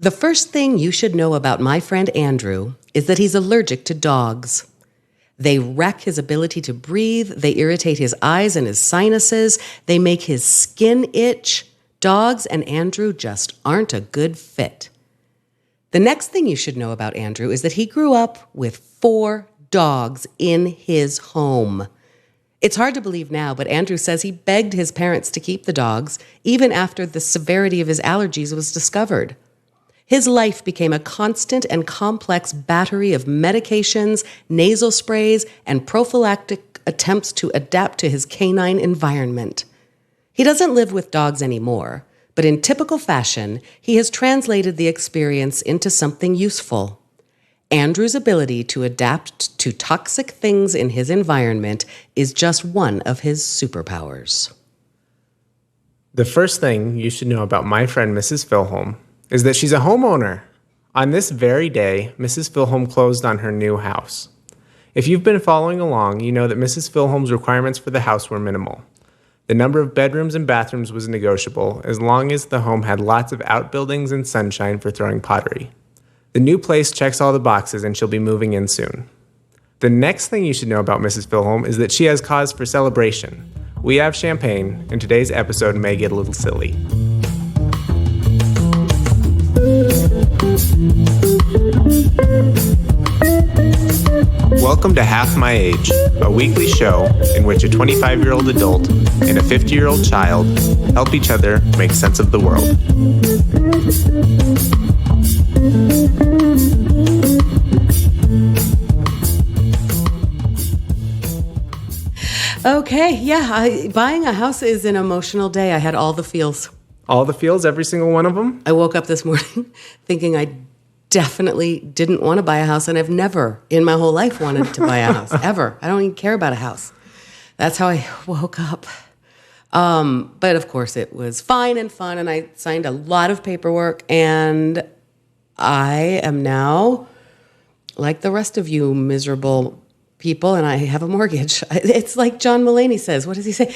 The first thing you should know about my friend Andrew is that he's allergic to dogs. They wreck his ability to breathe, they irritate his eyes and his sinuses, they make his skin itch. Dogs and Andrew just aren't a good fit. The next thing you should know about Andrew is that he grew up with 4 dogs in his home. It's hard to believe now, but Andrew says he begged his parents to keep the dogs, even after the severity of his allergies was discovered. His life became a constant and complex battery of medications, nasal sprays, and prophylactic attempts to adapt to his canine environment. He doesn't live with dogs anymore, but in typical fashion, he has translated the experience into something useful. Andrew's ability to adapt to toxic things in his environment is just one of his superpowers. The first thing you should know about my friend Mrs. Filholm is that she's a homeowner. On this very day, Mrs. Filholm closed on her new house. If you've been following along, you know that Mrs. Filholm's requirements for the house were minimal. The number of bedrooms and bathrooms was negotiable, as long as the home had lots of outbuildings and sunshine for throwing pottery. The new place checks all the boxes, and she'll be moving in soon. The next thing you should know about Mrs. Filholm is that she has cause for celebration. We have champagne, and today's episode may get a little silly. Welcome to Half My Age, a weekly show in which a 25-year-old adult and a 50-year-old child help each other make sense of the world. Okay, yeah, buying a house is an emotional day. I had all the feels. All the feels, every single one of them? I woke up this morning thinking I definitely didn't want to buy a house, and I've never in my whole life wanted to buy a house, ever. I don't even care about a house. That's how I woke up. But of course it was fine and fun, and I signed a lot of paperwork, and I am now, like the rest of you miserable people, and I have a mortgage. It's like John Mulaney says. What does he say?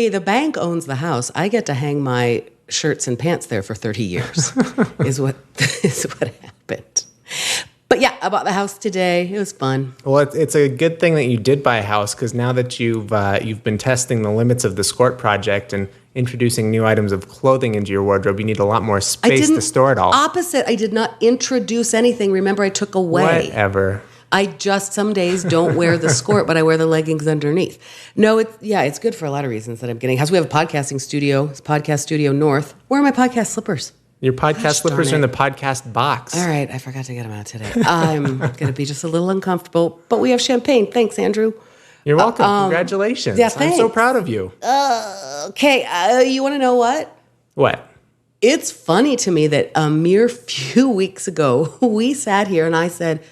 The bank owns the house. I get to hang my shirts and pants there for 30 years is what happened. But yeah, I bought the house today. It was fun. Well, it's a good thing that you did buy a house, because now that you've been testing the limits of the Squirt project and introducing new items of clothing into your wardrobe, you need a lot more space to store it all. Opposite. I did not introduce anything. Remember, I took away. Whatever. I just some days don't wear the skirt, but I wear the leggings underneath. No, it's good for a lot of reasons that I'm getting a house. We have a podcast studio north. Where are my podcast slippers? Your podcast slippers are in the podcast box. All right, I forgot to get them out today. I'm going to be just a little uncomfortable, but we have champagne. Thanks, Andrew. You're welcome. Congratulations. Yeah, thanks. I'm so proud of you. Okay, you want to know what? What? It's funny to me that a mere few weeks ago, we sat here and I said,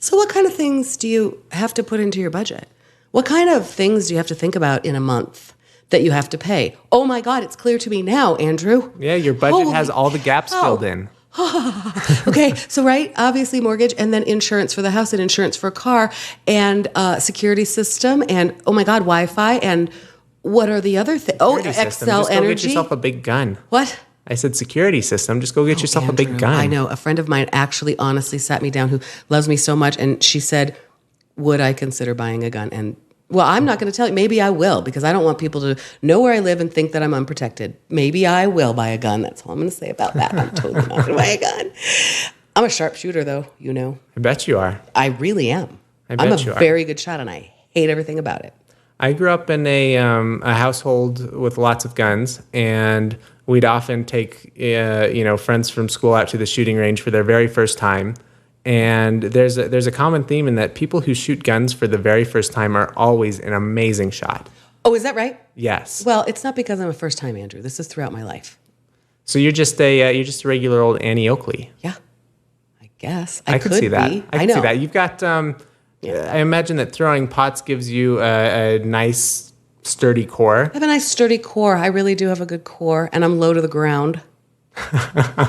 so what kind of things do you have to put into your budget? What kind of things do you have to think about in a month that you have to pay? Oh my God, it's clear to me now, Andrew. Yeah, your budget has all the gaps filled in. Okay, so right, obviously mortgage, and then insurance for the house and insurance for a car, and security system, and oh my God, Wi-Fi, and what are the other things? Oh, Excel Energy. Just go get yourself a big gun. What? I said security system. Just go get yourself Andrew, a big gun. I know. A friend of mine actually honestly sat me down who loves me so much, and she said, would I consider buying a gun? And, well, I'm not going to tell you. Maybe I will, because I don't want people to know where I live and think that I'm unprotected. Maybe I will buy a gun. That's all I'm going to say about that. I'm totally not going to buy a gun. I'm a sharpshooter, though, you know. I bet you are. I really am. I'm a very good shot, and I hate everything about it. I grew up in a household with lots of guns, and we'd often take friends from school out to the shooting range for their very first time. And there's a common theme in that people who shoot guns for the very first time are always an amazing shot. Oh, is that right? Yes. Well, it's not because I'm a first time, Andrew. This is throughout my life. So you're just a regular old Annie Oakley. Yeah, I guess I could see that. Be. I could see that. You've got. I imagine that throwing pots gives you a nice, sturdy core. I have a nice, sturdy core. I really do have a good core, and I'm low to the ground.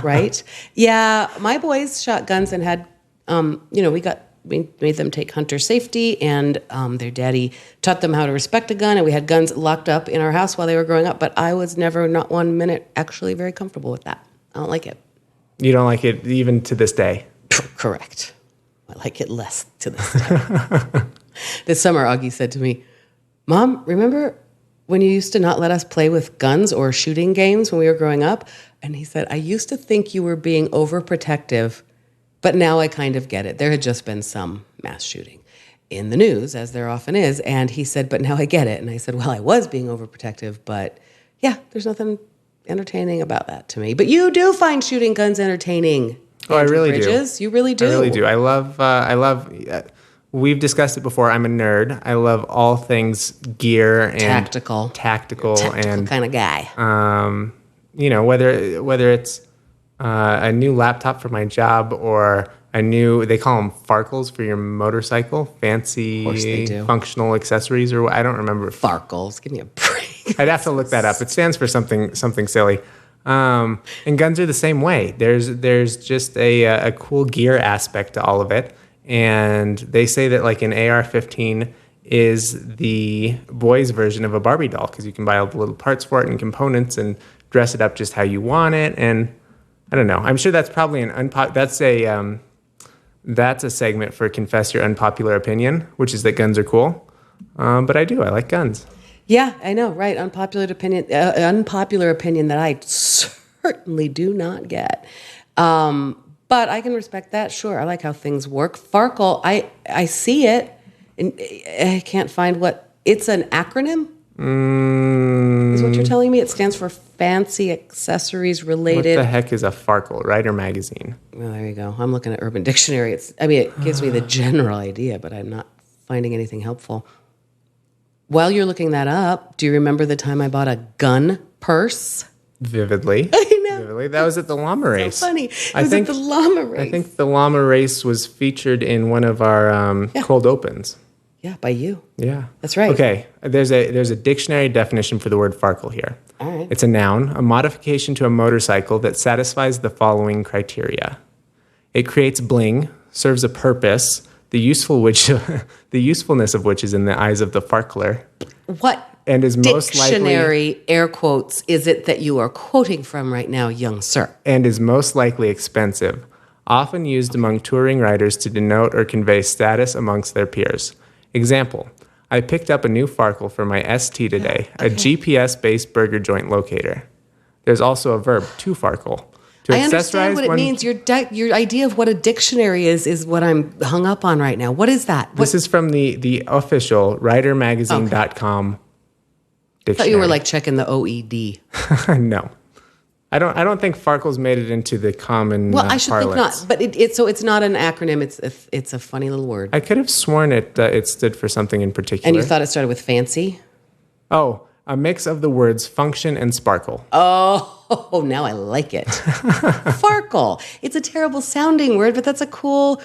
Right? Yeah, my boys shot guns and had, we made them take hunter safety, and their daddy taught them how to respect a gun, and we had guns locked up in our house while they were growing up, but I was never, not 1 minute, actually very comfortable with that. I don't like it. You don't like it even to this day? Correct. I like it less to this day. This summer, Augie said to me, Mom, remember when you used to not let us play with guns or shooting games when we were growing up? And he said, I used to think you were being overprotective, but now I kind of get it. There had just been some mass shooting in the news, as there often is. And he said, but now I get it. And I said, well, I was being overprotective, but yeah, there's nothing entertaining about that to me. But you do find shooting guns entertaining. Oh, Andrew I really Bridges. do. You really do. I really do. I love, we've discussed it before. I'm a nerd. I love all things gear and Tactical and kind of guy. Whether it's a new laptop for my job or they call them Farkles for your motorcycle, fancy functional accessories, or I don't remember. Farkles, give me a break. I'd have to look that up. It stands for something silly. And guns are the same way. There's just a cool gear aspect to all of it. And they say that like an AR-15 is the boys' version of a Barbie doll because you can buy all the little parts for it and components and dress it up just how you want it. And I don't know. I'm sure that's probably that's a segment for Confess Your Unpopular Opinion, which is that guns are cool. But I like guns. Yeah, I know, right? Unpopular opinion that I certainly do not get. But I can respect that. Sure, I like how things work. Farkle, I see it, and I can't find what it's an acronym. Is what you're telling me? It stands for Fancy Accessories Related. What the heck is a Farkle? Writer magazine. Well, there you go. I'm looking at Urban Dictionary. It gives me the general idea, but I'm not finding anything helpful. While you're looking that up, do you remember the time I bought a gun purse? Vividly. I know. Vividly. That was at the llama race. So funny. It was at the llama race. I think the llama race was featured in one of our cold opens. Yeah, by you. Yeah. That's right. Okay. There's a dictionary definition for the word Farkle here. All right. It's a noun, a modification to a motorcycle that satisfies the following criteria. It creates bling, serves a purpose, the usefulness of which is in the eyes of the Farkler. What and is most likely dictionary air quotes is it that you are quoting from right now, young sir? And is most likely expensive, often used among touring riders to denote or convey status amongst their peers. Example, I picked up a new Farkle for my ST today, a GPS-based burger joint locator. There's also a verb, to Farkle. I understand what it means. Your idea of what a dictionary is what I'm hung up on right now. What is that? This is from the official writermagazine.com dictionary. I thought you were like checking the OED. No. I don't think Farkle's made it into the common I should parlance. think not. But so it's not an acronym. It's a funny little word. I could have sworn it stood for something in particular. And you thought it started with fancy? Oh, a mix of the words function and sparkle. Oh, now I like it. Farkle. It's a terrible sounding word, but that's a cool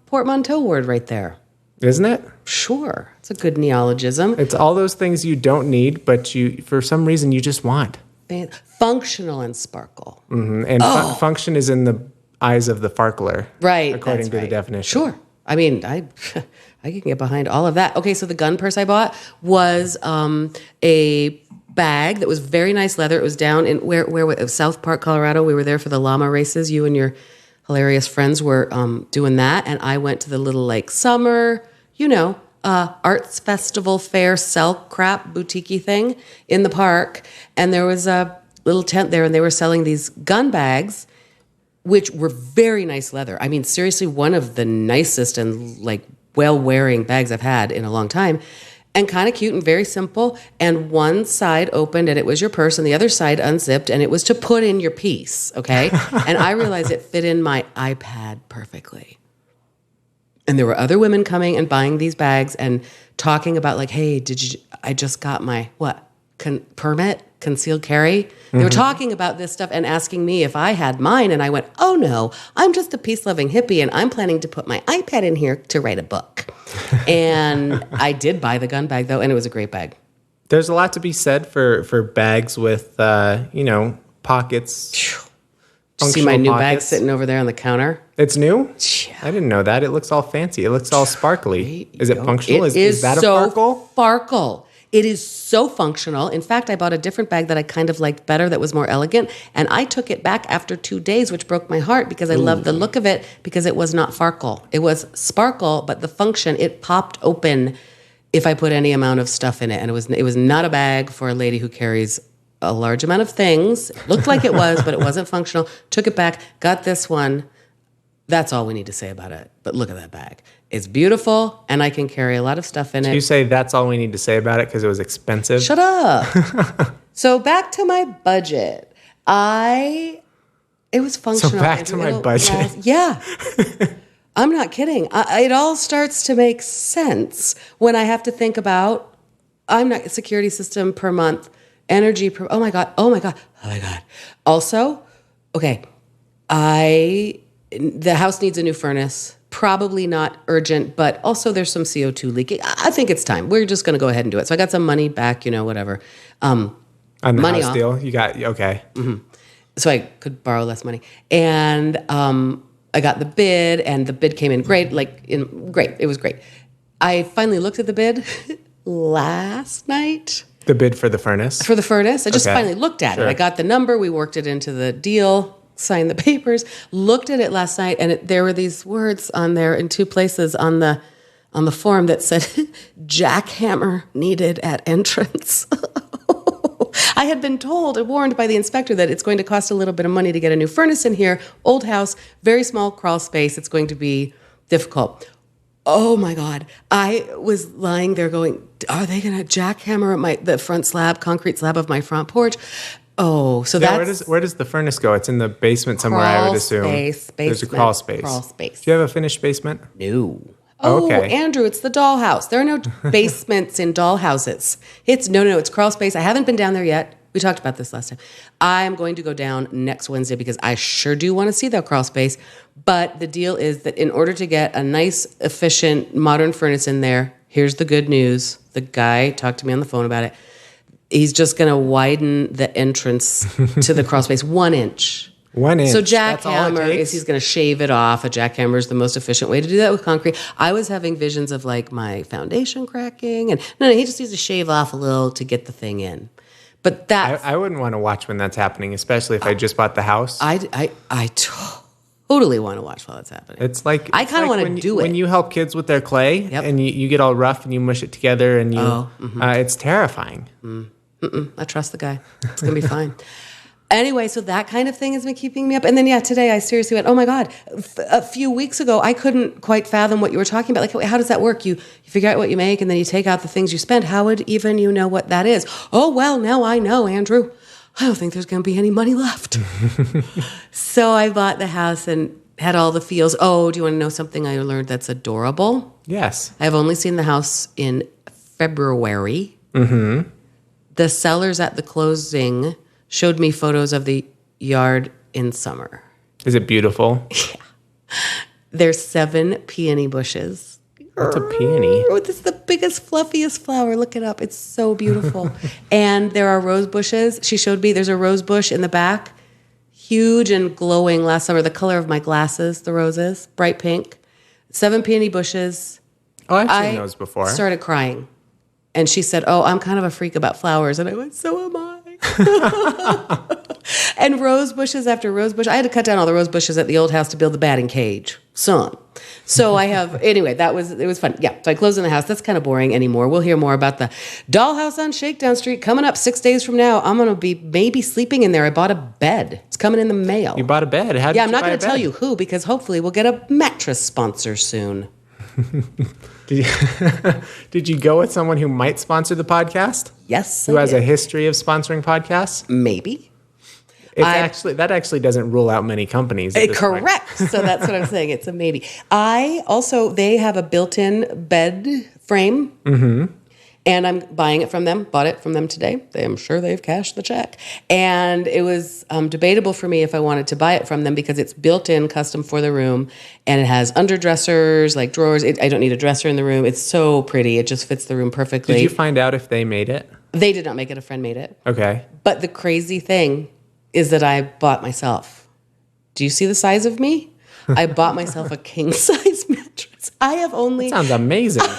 portmanteau word right there. Isn't it? Sure. It's a good neologism. It's all those things you don't need, but for some reason you just want. Functional and sparkle. Mm-hmm. And function is in the eyes of the Farkler. Right. According to the definition. Sure. I mean, I can get behind all of that. Okay, so the gun purse I bought was a bag that was very nice leather. It was down in where South Park, Colorado. We were there for the llama races. You and your hilarious friends were doing that, and I went to the little like summer, arts festival fair sell crap boutique-y thing in the park, and there was a little tent there, and they were selling these gun bags, which were very nice leather. I mean, seriously, one of the nicest and like well-wearing bags I've had in a long time, and kind of cute and very simple. And one side opened and it was your purse, and the other side unzipped and it was to put in your piece, okay? And I realized it fit in my iPad perfectly. And there were other women coming and buying these bags and talking about like, hey, I just got my, permit, concealed carry. They were talking about this stuff and asking me if I had mine. And I went, oh no, I'm just a peace-loving hippie and I'm planning to put my iPad in here to write a book. And I did buy the gun bag though, and it was a great bag. There's a lot to be said for bags with, pockets. Did you see my new bag sitting over there on the counter? It's new? Yeah. I didn't know that. It looks all fancy. It looks all sparkly. Is it functional? It is that a Farkle? Farkle. It is so functional. In fact, I bought a different bag that I kind of liked better that was more elegant, and I took it back after 2 days, which broke my heart because I loved the look of it because it was not Farkle. It was Sparkle, but the function, it popped open if I put any amount of stuff in it, and it was not a bag for a lady who carries a large amount of things. It looked like it was, but it wasn't functional. Took it back, got this one. That's all we need to say about it. But look at that bag. It's beautiful, and I can carry a lot of stuff in it. You say that's all we need to say about it because it was expensive? Shut up. So back to my budget. It was functional. So back to my budget. Yeah. I'm not kidding. It all starts to make sense when I have to think about, I'm not security system per month, energy per, oh my God. Also, okay, the house needs a new furnace. Probably not urgent, but also there's some CO2 leaking. I think it's time. We're just going to go ahead and do it. So I got some money back, whatever. On the money house off. deal? You got, okay. Mm-hmm. So I could borrow less money. And I got the bid, and the bid came in great. Great. It was great. I finally looked at the bid last night. The bid for the furnace? For the furnace. I just finally looked at it. I got the number. We worked it into the deal. Signed the papers, looked at it last night, and there were these words on there in 2 places on the form that said, Jackhammer needed at entrance. I had been told and warned by the inspector that it's going to cost a little bit of money to get a new furnace in here. Old house, very small crawl space. It's going to be difficult. Oh my God. I was lying there going, are they going to jackhammer the front slab, concrete slab of my front porch? Oh, so that's... Where does the furnace go? It's in the basement somewhere, I would assume. There's a crawl space. Do you have a finished basement? No. Oh, okay. Andrew, it's the dollhouse. There are no basements in dollhouses. It's crawl space. I haven't been down there yet. We talked about this last time. I'm going to go down next Wednesday because I sure do want to see that crawl space. But the deal is that in order to get a nice, efficient, modern furnace in there, here's the good news. The guy talked to me on the phone about it. He's just going to widen the entrance to the crawl space 1 inch. 1 inch. So jackhammer he's going to shave it off. A jackhammer is the most efficient way to do that with concrete. I was having visions of my foundation cracking, and no, he just needs to shave off a little to get the thing in. But I wouldn't want to watch when that's happening, especially if I just bought the house. I totally want to watch while it's happening. It's like I kind of want to do it when you help kids with their clay, and you get all rough and you mush it together, and it's terrifying. I trust the guy. It's going to be fine. Anyway, so that kind of thing has been keeping me up. And then, today I seriously went, oh my God. A few weeks ago, I couldn't quite fathom what you were talking about. How does that work? You figure out what you make, and then you take out the things you spend. How would even you know what that is? Oh, well, now I know, Andrew. I don't think there's going to be any money left. So I bought the house and had all the feels. Oh, do you want to know something I learned that's adorable? Yes. I've only seen the house in February. Mm-hmm. The sellers at the closing showed me photos of the yard in summer. Is it beautiful? Yeah. There's 7 peony bushes. What's a peony? Oh, this is the biggest, fluffiest flower. Look it up. It's so beautiful. And there are rose bushes. She showed me there's a rose bush in the back. Huge and glowing last summer. The color of my glasses, the roses, bright pink. 7 peony bushes. Oh, I've seen those before. I started crying. And she said, oh, I'm kind of a freak about flowers. And I went, so am I. And rose bushes after rose bush. I had to cut down all the rose bushes at the old house to build the batting cage. So I have, anyway, it was fun. Yeah, so I closed in the house. That's kind of boring anymore. We'll hear more about the dollhouse on Shakedown Street coming up 6 days from now. I'm going to be maybe sleeping in there. I bought a bed. It's coming in the mail. You bought a bed? How did I'm not going to tell you who, because hopefully we'll get a mattress sponsor soon. Did you go with someone who might sponsor the podcast? Yes. Who has a history of sponsoring podcasts? Maybe. That actually doesn't rule out many companies. Correct. So that's what I'm saying. It's a maybe. They have a built-in bed frame. Mm-hmm. And I'm buying it from them, bought it from them today. I'm sure they've cashed the check. And it was debatable for me if I wanted to buy it from them because it's built in, custom for the room. And it has underdressers, like drawers. I don't need a dresser in the room. It's so pretty. It just fits the room perfectly. Did you find out if they made it? They did not make it. A friend made it. Okay. But the crazy thing is that I bought myself. Do you see the size of me? I bought myself a king-size mattress. I have only... That sounds amazing.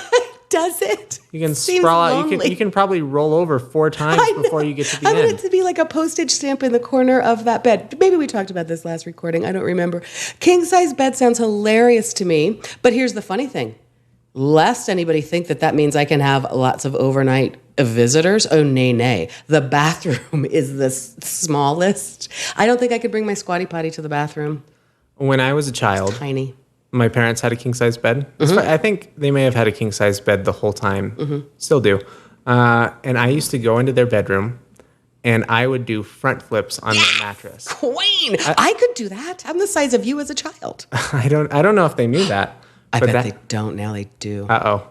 Does it? You can Seems sprawl out. lonely. You can probably roll over 4 times before you get to the I want end. it to be like a postage stamp in the corner of that bed. Maybe we talked about this last recording. I don't remember. King size bed sounds hilarious to me. But here's the funny thing. Lest anybody think that means I can have lots of overnight visitors. Oh, nay. The bathroom is the smallest. I don't think I could bring my Squatty Potty to the bathroom. When I was a child, Tiny. my parents had a king-size bed. I think they may have had a king-size bed the whole time. Still do. And I used to go into their bedroom, and I would do front flips on their mattress. Queen! I could do that. I'm the size of you as a child. I don't know if they knew that. I bet they don't. Now they do. Uh-oh.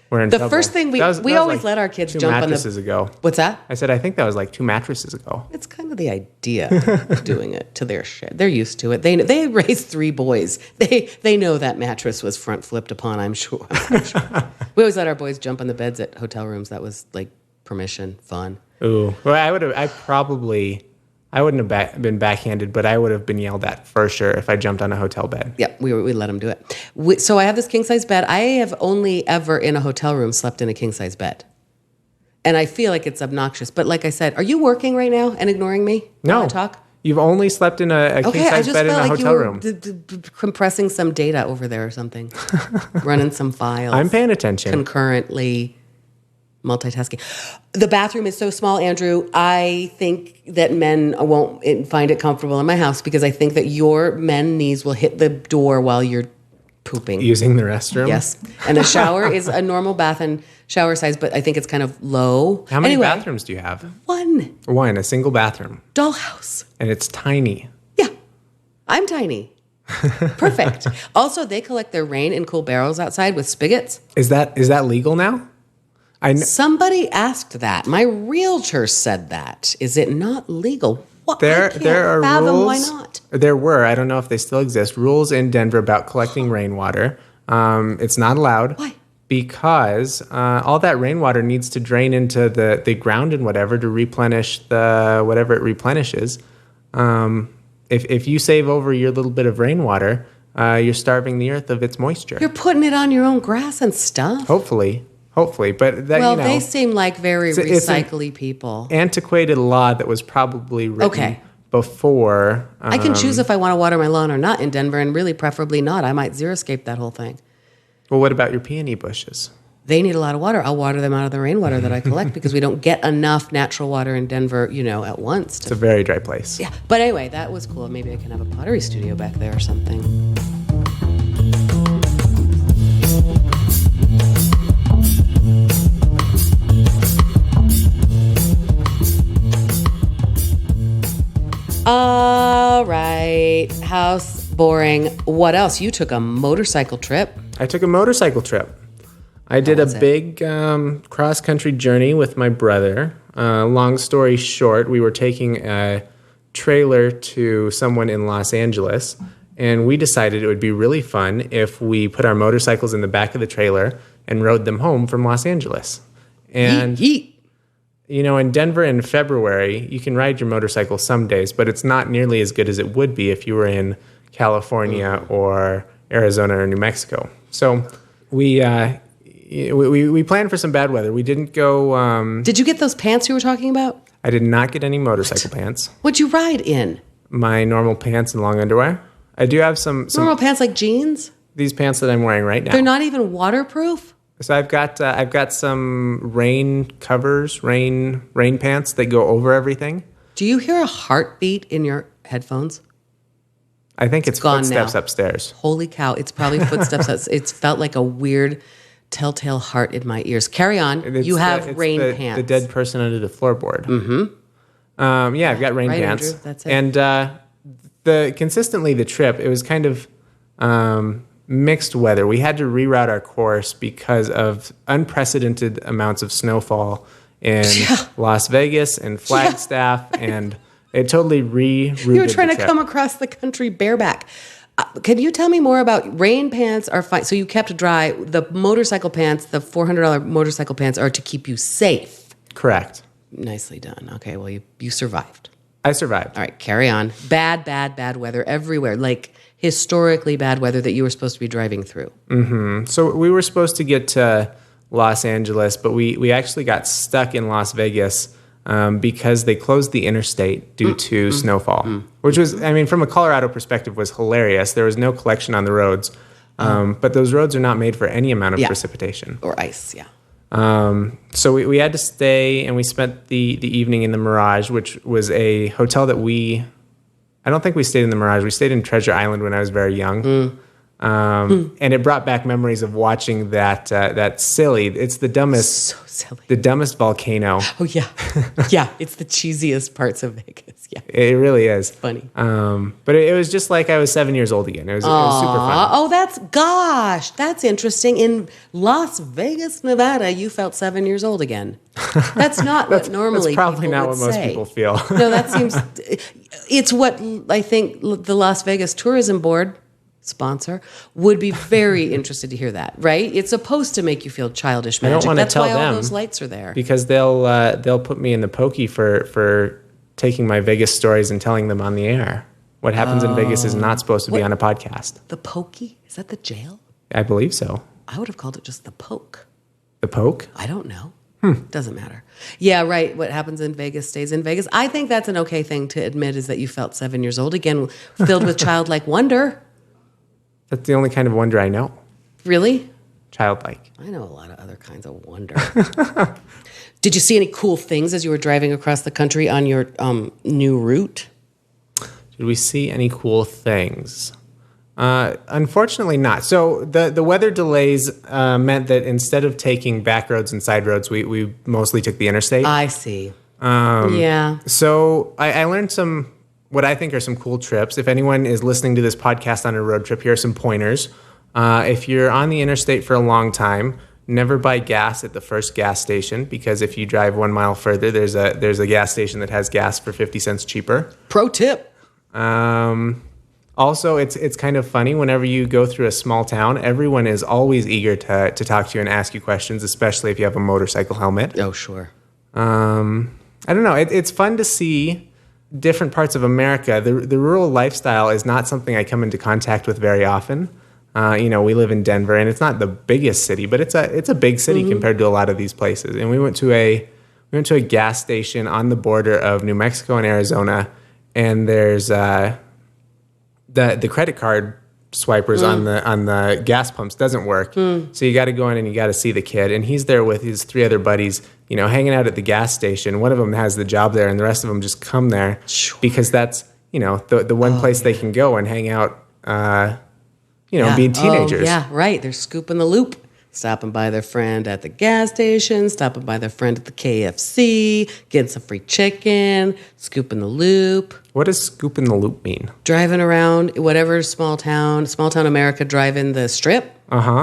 We're in trouble. The first thing we always let our kids jump on the... mattresses ago. What's that? I said, I think that was like 2 mattresses ago. It's kind of the idea of doing it to their shit. They're used to it. They raised 3 boys. They know that mattress was front flipped upon, I'm sure. We always let our boys jump on the beds at hotel rooms. That was like permission, fun. Ooh. Well, I wouldn't have been backhanded, but I would have been yelled at for sure if I jumped on a hotel bed. Yep, we let them do it. So I have this king-size bed. I have only ever in a hotel room slept in a king-size bed. And I feel like it's obnoxious. But like I said, are you working right now and ignoring me? No. While I talk? You've only slept in a king-size bed in a hotel room. Compressing some data over there or something. Running some files. I'm paying attention. Concurrently. Multitasking. The bathroom is so small, Andrew. I think that men won't find it comfortable in my house because I think that your men knees will hit the door while you're pooping. Using the restroom? Yes. And the shower is a normal bath and shower size, but I think it's kind of low. How many bathrooms do you have? One. A single bathroom. Dollhouse. And it's tiny. Yeah. I'm tiny. Perfect. Also, they collect their rain in cool barrels outside with spigots. Is that legal now? Somebody asked that. My realtor said that. Is it not legal? What? There are rules. Why not? There were. I don't know if they still exist. Rules in Denver about collecting rainwater. It's not allowed. Why? Because all that rainwater needs to drain into the ground and whatever to replenish whatever it replenishes. If you save over your little bit of rainwater, you're starving the earth of its moisture. You're putting it on your own grass and stuff. Hopefully, but they seem like very recycly people. Antiquated law that was probably written before. I can choose if I want to water my lawn or not in Denver, and really preferably not. I might zero-scape that whole thing. Well, what about your peony bushes? They need a lot of water. I'll water them out of the rainwater that I collect because we don't get enough natural water in Denver, at once. It's a very dry place. Yeah, but anyway, that was cool. Maybe I can have a pottery studio back there or something. All right. House boring. What else? You took a motorcycle trip. I took a motorcycle trip. I did a big cross-country journey with my brother. Long story short, we were taking a trailer to someone in Los Angeles, and we decided it would be really fun if we put our motorcycles in the back of the trailer and rode them home from Los Angeles. And in Denver in February, you can ride your motorcycle some days, but it's not nearly as good as it would be if you were in California or Arizona or New Mexico. So we planned for some bad weather. We didn't go... Did you get those pants you were talking about? I did not get any motorcycle pants. What'd you ride in? My normal pants and long underwear. I do have some normal pants like jeans? These pants that I'm wearing right now. They're not even waterproof? So I've got some rain covers, rain pants that go over everything. Do you hear a heartbeat in your headphones? I think it's footsteps upstairs. Holy cow! It's probably footsteps. It's felt like a weird telltale heart in my ears. Carry on. You have rain pants. The dead person under the floorboard. Mm-hmm. Yeah, I've got rain pants. Andrew, that's it. And consistently the trip, it was kind of mixed weather. We had to reroute our course because of unprecedented amounts of snowfall in Las Vegas and Flagstaff, and it totally rerouted. You were trying to come across the country bareback. Can you tell me more about rain pants? Are fine. So you kept dry. The motorcycle pants, the $400 motorcycle pants, are to keep you safe. Correct. Nicely done. Okay, well, you survived. I survived. All right, carry on. Bad weather everywhere. Like historically bad weather that you were supposed to be driving through. Mm-hmm. So we were supposed to get to Los Angeles, but we actually got stuck in Las Vegas because they closed the interstate due to snowfall, which was, I mean, from a Colorado perspective, was hilarious. There was no collection on the roads, but those roads are not made for any amount of precipitation. Or ice, yeah. So we had to stay, and we spent the evening in the Mirage, which was a hotel that I don't think we stayed in the Mirage. We stayed in Treasure Island when I was very young. And it brought back memories of watching that silly. It's the dumbest, So silly. the dumbest volcano. Oh, yeah. Yeah, it's the cheesiest parts of Vegas. Yeah. It really is. Funny. But it was just like I was 7 years old again. It was super fun. Oh, that's interesting. In Las Vegas, Nevada, you felt 7 years old again. That's not what normally That's probably people not would what most say. people feel. No, that seems, it's what I think the Las Vegas Tourism Board, sponsor, would be very interested to hear that, right? It's supposed to make you feel childish magic. I don't want to That's tell why all them those lights are there. because they'll put me in the pokey for taking my Vegas stories and telling them on the air. What happens in Vegas is not supposed to be on a podcast. The pokey? Is that the jail? I believe so. I would have called it just the poke. The poke? I don't know. Doesn't matter. Yeah, right. What happens in Vegas stays in Vegas. I think that's an okay thing to admit, is that you felt 7 years old again, filled with childlike wonder. That's the only kind of wonder I know. Really? Childlike. I know a lot of other kinds of wonder. Did you see any cool things as you were driving across the country on your new route? Did we see any cool things? Unfortunately not. So the weather delays meant that instead of taking back roads and side roads, we mostly took the interstate. I see. Yeah. So I learned what I think are some cool trips. If anyone is listening to this podcast on a road trip, here are some pointers. If you're on the interstate for a long time, never buy gas at the first gas station, because if you drive 1 mile further, there's a gas station that has gas for 50 cents cheaper. Pro tip. Also, it's kind of funny whenever you go through a small town, everyone is always eager to talk to you and ask you questions, especially if you have a motorcycle helmet. Oh, sure. I don't know. It's fun to see different parts of America. The rural lifestyle is not something I come into contact with very often. We live in Denver, and it's not the biggest city, but it's a big city compared to a lot of these places. And we went to a gas station on the border of New Mexico and Arizona, and there's the credit card swipers on the gas pumps doesn't work. So you got to go in and you got to see the kid, and he's there with his 3 other buddies, hanging out at the gas station. One of them has the job there, and the rest of them just come there because that's the one place they can go and hang out. Being teenagers. Oh, yeah, right. They're scooping the loop. Stopping by their friend at the gas station, stopping by their friend at the KFC, getting some free chicken, scooping the loop. What does scooping the loop mean? Driving around whatever small town America, driving the strip.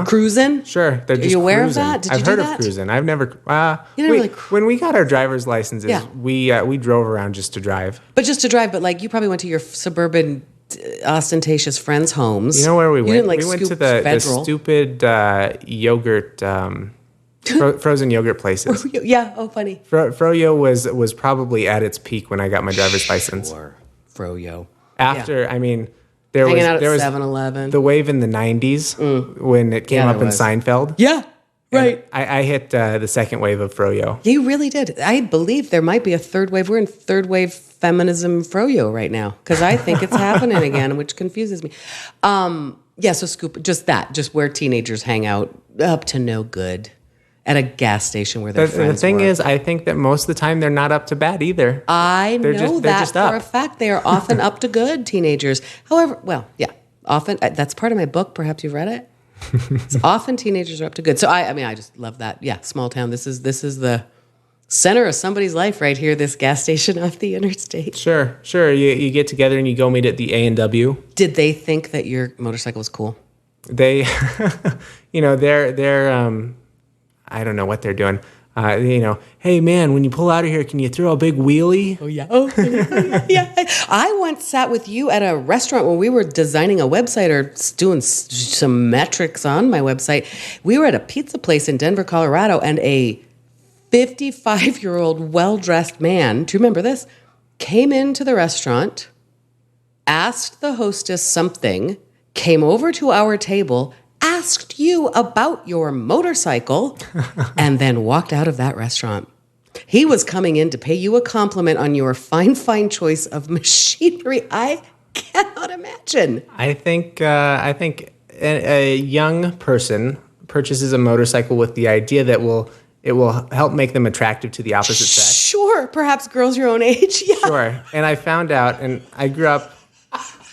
Cruising. Sure. They're just Are you aware cruising. of that? Did I've you do heard that? of cruising. I've never. You didn't really when we got our driver's licenses, we drove around just to drive. But just to drive. But like you probably went to your suburban ostentatious friends' homes. You know where we went? Didn't, We went to the stupid yogurt, frozen yogurt places. Yeah. Oh, funny. Froyo was probably at its peak when I got my driver's license. Sure. Froyo. After, there Hanging out was at 7-Eleven. the wave in the 90s when it came up in Seinfeld. Yeah. Right. I hit the second wave of Froyo. You really did. I believe there might be a third wave. We're in third wave feminism froyo right now because I think it's happening again, which confuses me. So scoop, just where teenagers hang out up to no good at a gas station where their friends The thing work. is, I think that most of the time they're not up to bad either. I know they're that just for up. a fact. They are often up to good, teenagers. However, often, that's part of my book. Perhaps you've read it. It's often teenagers are up to good. So I just love that. Yeah, small town. This is the center of somebody's life right here. This gas station off the interstate. Sure. You get together and you go meet at the A&W. Did they think that your motorcycle was cool? They, they're I don't know what they're doing. Hey man, when you pull out of here, can you throw a big wheelie? Oh yeah. Yeah. I once sat with you at a restaurant when we were designing a website or doing some metrics on my website. We were at a pizza place in Denver, Colorado, and a 55-year-old well-dressed man, do you remember this? Came into the restaurant, asked the hostess something, came over to our table, asked you about your motorcycle, and then walked out of that restaurant. He was coming in to pay you a compliment on your fine choice of machinery. I cannot imagine. I think a young person purchases a motorcycle with the idea that it will help make them attractive to the opposite sex. Sure, perhaps girls your own age. Yeah. Sure. And I found out, and I grew up,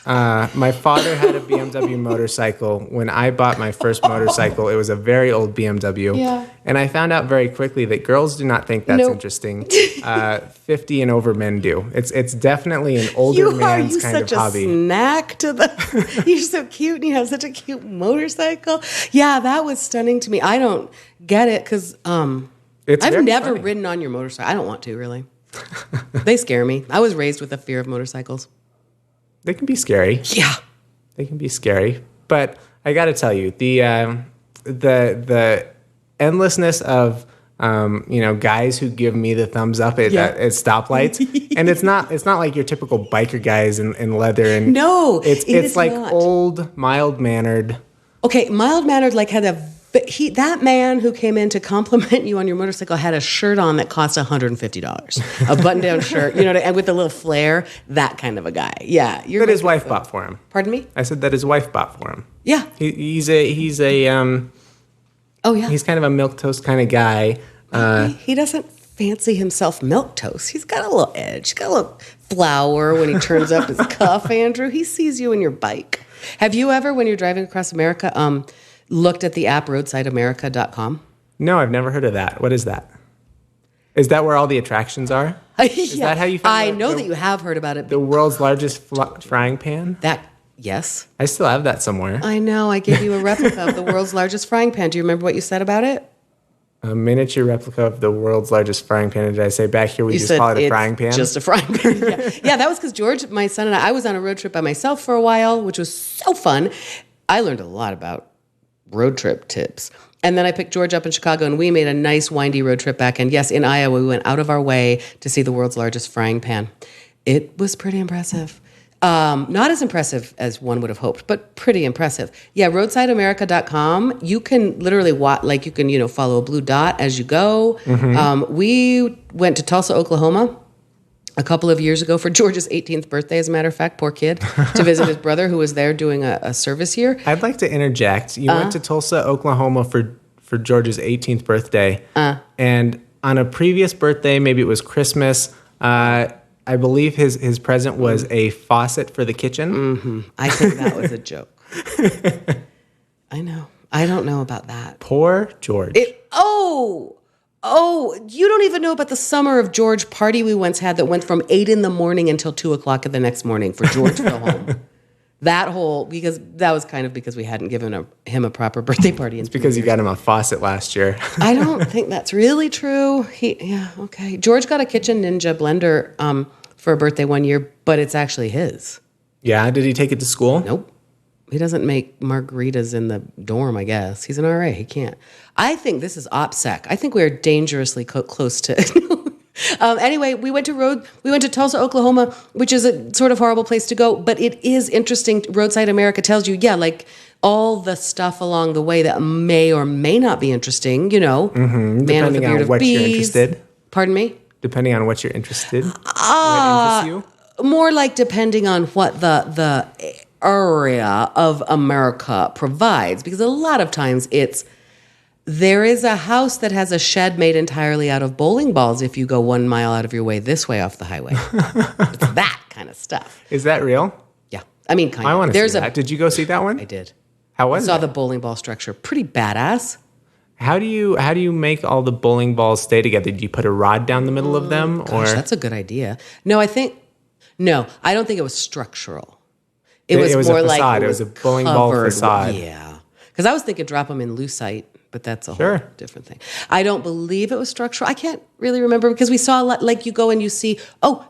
my father had a BMW motorcycle. When I bought my first motorcycle, it was a very old BMW. Yeah. And I found out very quickly that girls do not think that's Nope. interesting. 50 and over men do. It's definitely an older man's kind of hobby. You're such a snack to the... You're so cute and you have such a cute motorcycle. Yeah, that was stunning to me. I don't get it because I've never ridden on your motorcycle. I don't want to, really. They scare me. I was raised with a fear of motorcycles. They can be scary. Yeah. They can be scary. But I got to tell you, the endlessness of guys who give me the thumbs up at stoplights, and it's not like your typical biker guys in leather and No, it's like not. old, mild mannered. Okay, mild mannered had that man who came in to compliment you on your motorcycle had a shirt on that cost $150, a button down shirt, and with a little flare, that kind of a guy. Yeah, That his wife bought for him. Pardon me? I said that his wife bought for him. Yeah. He's a Oh yeah. he's kind of a milquetoast kind of guy. He doesn't fancy himself milquetoast. He's got a little edge. He's got a little flower when he turns up his cuff, Andrew. He sees you in your bike. Have you ever, when you're driving across America, looked at the app roadsideamerica.com? No, I've never heard of that. What is that? Is that where all the attractions are? Is that how you found I know that you have heard about it. The world's largest frying pan? Yes. I still have that somewhere. I know. I gave you a replica of the world's largest frying pan. Do you remember what you said about it? A miniature replica of the world's largest frying pan. Did I say back here we just call it a frying pan? Just a frying pan. Yeah, that was because George, my son, and I was on a road trip by myself for a while, which was so fun. I learned a lot about road trip tips. And then I picked George up in Chicago, and we made a nice windy road trip back. And yes, in Iowa, we went out of our way to see the world's largest frying pan. It was pretty impressive. Not as impressive as one would have hoped, but pretty impressive. Yeah, roadsideamerica.com. You can literally you can follow a blue dot as you go. Mm-hmm. We went to Tulsa, Oklahoma a couple of years ago for George's 18th birthday, as a matter of fact, poor kid, to visit his brother who was there doing a service here. I'd like to interject. You went to Tulsa, Oklahoma for George's 18th birthday. And on a previous birthday, maybe it was Christmas, I believe his present was a faucet for the kitchen. Mm-hmm. I think that was a joke. I know. I don't know about that. Poor George. You don't even know about the Summer of George party we once had that went from 8 in the morning until 2 o'clock the next morning for George Filholm. Because that was kind of because we hadn't given him a proper birthday party. It's because you got him a faucet last year. I don't think that's really true. Okay. George got a Kitchen Ninja blender for a birthday one year, but it's actually his. Yeah? Did he take it to school? Nope. He doesn't make margaritas in the dorm, I guess. He's an RA. He can't. I think this is OPSEC. I think we're dangerously close to... Anyway, we went to Tulsa, Oklahoma, which is a sort of horrible place to go, but it is interesting. Roadside America tells you, all the stuff along the way that may or may not be interesting, Mm-hmm. Depending on what you're interested. Pardon me? Depending on what you're interested. What interests you? More like depending on what the area of America provides, because a lot of times there is a house that has a shed made entirely out of bowling balls if you go 1 mile out of your way this way off the highway. It's that kind of stuff. Is that real? Yeah. I mean, kind of. I want to see that. Did you go see that one? I did. How was it? I saw the bowling ball structure. Pretty badass. How do you make all the bowling balls stay together? Do you put a rod down the middle of them? Gosh, that's a good idea. No, I don't think it was structural. It was more a facade. like it was a bowling ball facade. Yeah. Because I was thinking drop them in lucite, but that's a whole different thing. I don't believe it was structural. I can't really remember because we saw a lot, like you go and you see,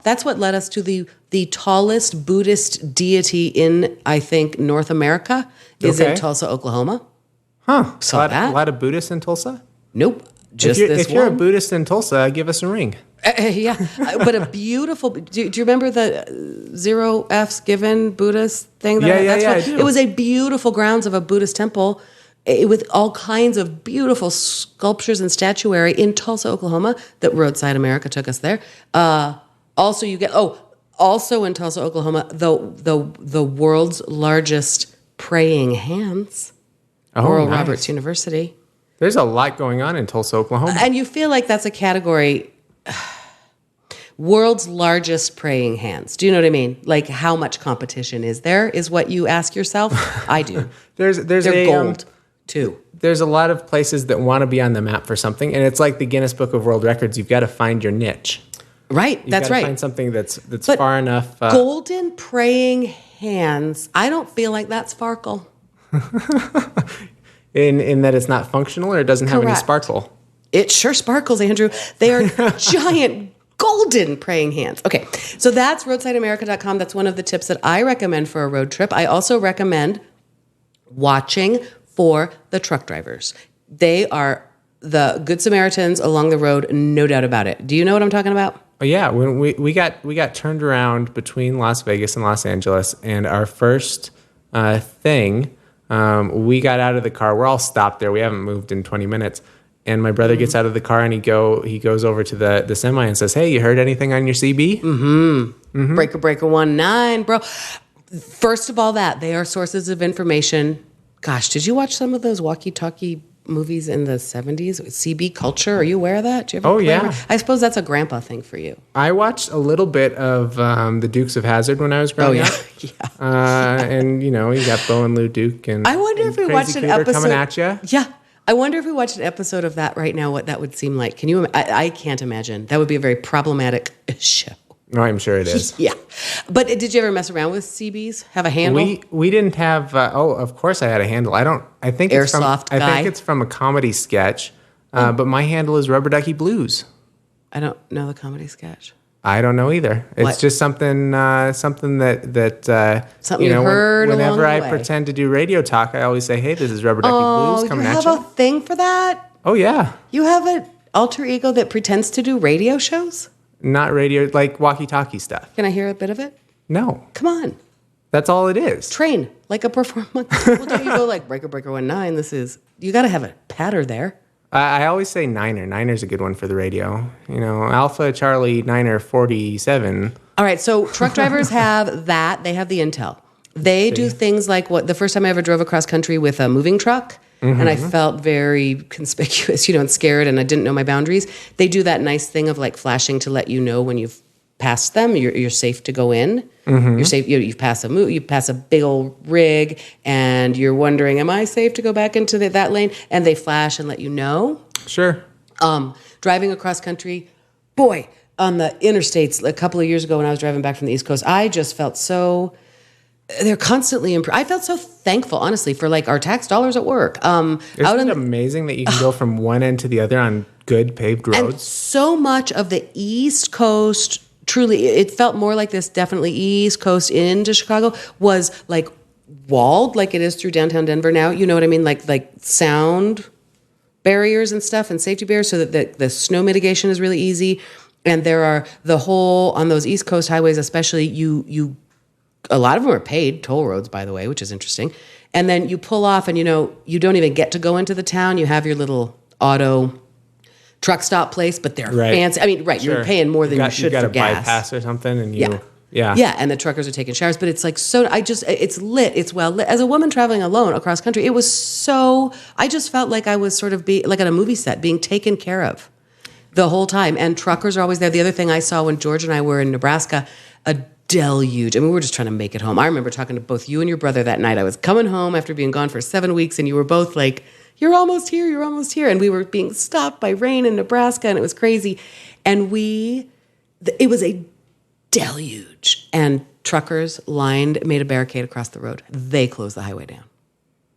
that's what led us to the tallest Buddhist deity in, I think, North America is in Tulsa, Oklahoma. Huh. Saw a lot of Buddhists in Tulsa? Nope. Just if you're a Buddhist in Tulsa, give us a ring. Yeah, but a beautiful. Do you remember the 0 F's given Buddhist thing? Yeah, I do. It was a beautiful grounds of a Buddhist temple with all kinds of beautiful sculptures and statuary in Tulsa, Oklahoma, that Roadside America took us there. Also you get, also in Tulsa, Oklahoma, the world's largest praying hands, Oral Roberts University. There's a lot going on in Tulsa, Oklahoma. And you feel like that's a category, world's largest praying hands. Do you know what I mean? Like, how much competition is there, is what you ask yourself? I do. They're gold, too. There's a lot of places that want to be on the map for something, and it's like the Guinness Book of World Records. You've got to find your niche. Right, that's right. Find something that's far enough. Golden praying hands, I don't feel like that's Farkle. In that it's not functional, or it doesn't have any sparkle. It sure sparkles, Andrew. They are giant golden praying hands. Okay, so that's roadsideamerica.com. That's one of the tips that I recommend for a road trip. I also recommend watching for the truck drivers. They are the good Samaritans along the road, no doubt about it. Do you know what I'm talking about? Oh yeah, when we got turned around between Las Vegas and Los Angeles, and our first thing, we got out of the car. We're all stopped there. We haven't moved in 20 minutes. And my brother gets out of the car and he goes over to the semi and says, "Hey, you heard anything on your CB?" Mm-hmm. Breaker 19, bro. First of all, they are sources of information. Gosh, did you watch some of those walkie-talkie movies in the 70s? CB culture, are you aware of that? Do you ever yeah. I suppose that's a grandpa thing for you. I watched a little bit of the Dukes of Hazzard when I was growing up. Yeah. And, you got Bo and Lou Duke and I wonder if we watched an Cooter episode. coming at you. Yeah. I wonder if we watched an episode of that right now, what that would seem like. Can you? I can't imagine. That would be a very problematic show. No, I'm sure it is. Yeah. But did you ever mess around with CBs? Have a handle? We didn't have. Of course I had a handle. I think Airsoft I guy? think it's from a comedy sketch. But my handle is Rubber Ducky Blues. I don't know the comedy sketch. I don't know either. What? It's just something that something you heard whenever along the I way. pretend to do radio talk, I always say, "Hey, this is Rubber Ducky Blues coming at you." You have a thing for that? Oh yeah. You have an alter ego that pretends to do radio shows? Not radio, like walkie-talkie stuff. Can I hear a bit of it? No. Come on. That's all it is. Train like a performance. Well, don't you go like breaker 19? You got to have a patter there. I always say Niner. Niner's a good one for the radio. Alpha Charlie Niner 47. All right, so truck drivers have that. They have the intel. They do things like the first time I ever drove across country with a moving truck, and I felt very conspicuous, and scared, and I didn't know my boundaries. They do that nice thing of like flashing to let you know when you've passed them, you're safe to go in. You're safe. You pass a big old rig, and you're wondering, am I safe to go back into that lane? And they flash and let you know. Sure. Driving across country, boy, on the interstates a couple of years ago when I was driving back from the East Coast, I just felt so. They're constantly I felt so thankful, honestly, for like our tax dollars at work. Isn't it amazing that you can go from one end to the other on good paved roads? And so much of the East Coast, truly, it felt more like this, definitely East Coast into Chicago, was like walled like it is through downtown Denver now. You know what I mean? Like sound barriers and stuff and safety barriers so that the snow mitigation is really easy. And there are on those East Coast highways especially, you a lot of them are paid toll roads, by the way, which is interesting. And then you pull off and, you don't even get to go into the town. You have your little auto truck stop place, but they're fancy. I mean, right, sure. You're paying more than you should for gas. You got a bypass or something, and Yeah, and the truckers are taking showers, but it's like it's lit, it's well lit. As a woman traveling alone across country, it was so, I just felt like I was sort of like at a movie set, being taken care of the whole time. And truckers are always there. The other thing I saw when George and I were in Nebraska, a deluge. I mean, we were just trying to make it home. I remember talking to both you and your brother that night. I was coming home after being gone for 7 weeks, and you were both like, you're almost here, you're almost here. And we were being stopped by rain in Nebraska, and it was crazy. And it was a deluge. And truckers made a barricade across the road. They closed the highway down.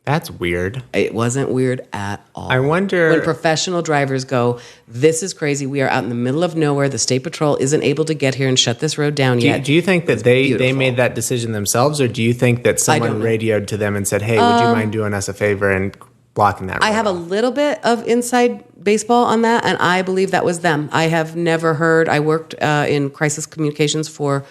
That's weird. It wasn't weird at all. I wonder... When professional drivers go, this is crazy. We are out in the middle of nowhere. The State Patrol isn't able to get here and shut this road down yet. Do you think that they made that decision themselves, or do you think that someone radioed to them and said, hey, would you mind doing us a favor and blocking that road? I have a little bit of inside baseball on that, and I believe that was them. I have never heard... I worked in crisis communications for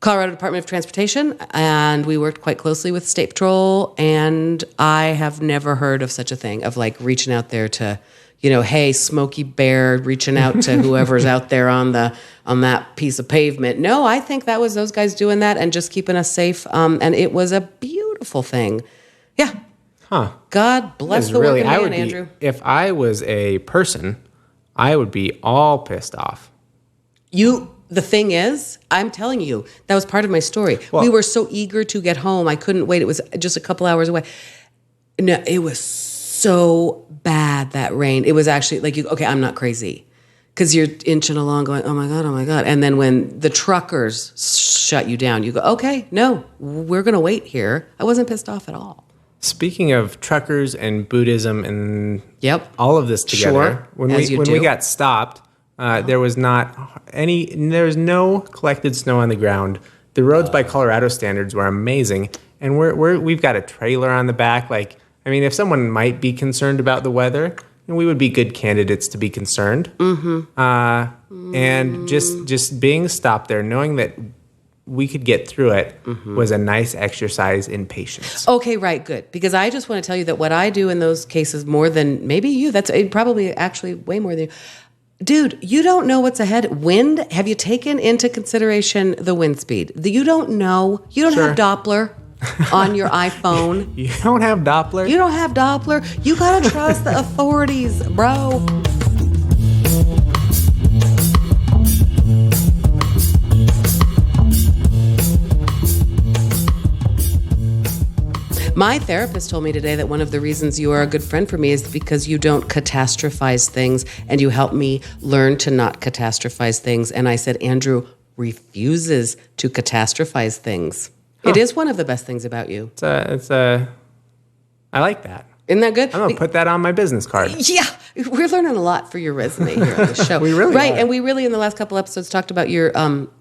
Colorado Department of Transportation, and we worked quite closely with State Patrol, and I have never heard of such a thing, of like reaching out there to, hey, Smokey Bear, reaching out to whoever's out there on that piece of pavement. No, I think that was those guys doing that and just keeping us safe, and it was a beautiful thing. Yeah. Huh. God bless the working man, Andrew. If I was a person, I would be all pissed off. The thing is, I'm telling you, that was part of my story. Well, we were so eager to get home. I couldn't wait. It was just a couple hours away. No, it was so bad, that rain. It was actually like, okay, I'm not crazy. Because you're inching along going, oh my God. And then when the truckers shut you down, you go, okay, no, we're going to wait here. I wasn't pissed off at all. Speaking of truckers and Buddhism and all of this together, sure, when we got stopped, there was no collected snow on the ground. The roads by Colorado standards were amazing, and we've got a trailer on the back. Like, I mean, if someone might be concerned about the weather, we would be good candidates to be concerned. Mm-hmm. And just being stopped there, knowing that we could get through it, was a nice exercise in patience. Okay, right, good. Because I just want to tell you that what I do in those cases more than maybe you, that's probably actually way more than you. Dude, you don't know what's ahead. Wind, have you taken into consideration the wind speed? You don't know. You don't have Doppler on your iPhone. You don't have Doppler? You don't have Doppler. You got to trust the authorities, bro. My therapist told me today that one of the reasons you are a good friend for me is because you don't catastrophize things, and you help me learn to not catastrophize things. And I said, Andrew refuses to catastrophize things. It is one of the best things about you. I like that. Isn't that good? I'm going to put that on my business card. Yeah. We're learning a lot for your resume here on the show. We really Right. are. And we really, in the last couple episodes, talked about your,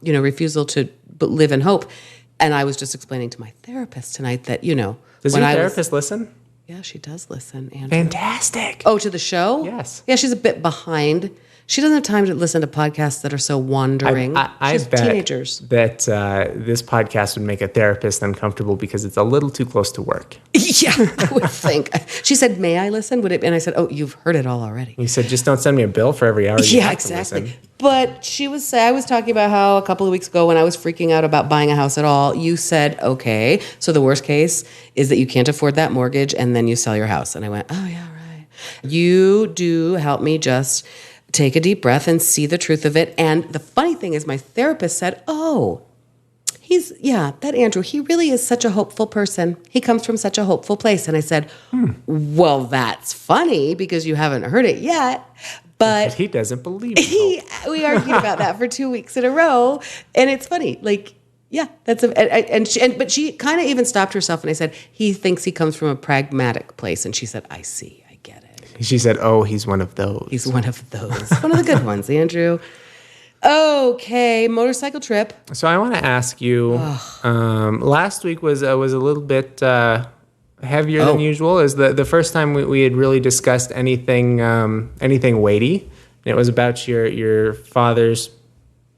refusal to live in hope. And I was just explaining to my therapist tonight that, Does your therapist listen? Yeah, she does listen, Andrew. Fantastic. Oh, to the show? Yes. Yeah, she's a bit behind. She doesn't have time to listen to podcasts that are so wandering. I She's bet teenagers. that this podcast would make a therapist uncomfortable because it's a little too close to work. Yeah, I would think. She said, may I listen? Would it? And I said, oh, you've heard it all already. You said, just don't send me a bill for every hour you have to listen. But I was talking about how a couple of weeks ago when I was freaking out about buying a house at all, you said, okay, so the worst case is that you can't afford that mortgage and then you sell your house. And I went, oh, yeah, right. You do help me just take a deep breath and see the truth of it. And the funny thing is my therapist said, oh, that Andrew, he really is such a hopeful person. He comes from such a hopeful place. And I said, well, that's funny because you haven't heard it yet. But he doesn't believe it. We argued about that for 2 weeks in a row. And it's funny. Like, yeah, but she kind of even stopped herself. And I said, he thinks he comes from a pragmatic place. And she said, I see, I get it. She said, oh, he's one of those. He's one of those. One of the good ones, Andrew. Okay, motorcycle trip. So I want to ask you, last week was a little bit heavier than usual. Is the first time we had really discussed anything weighty. And it was about your father's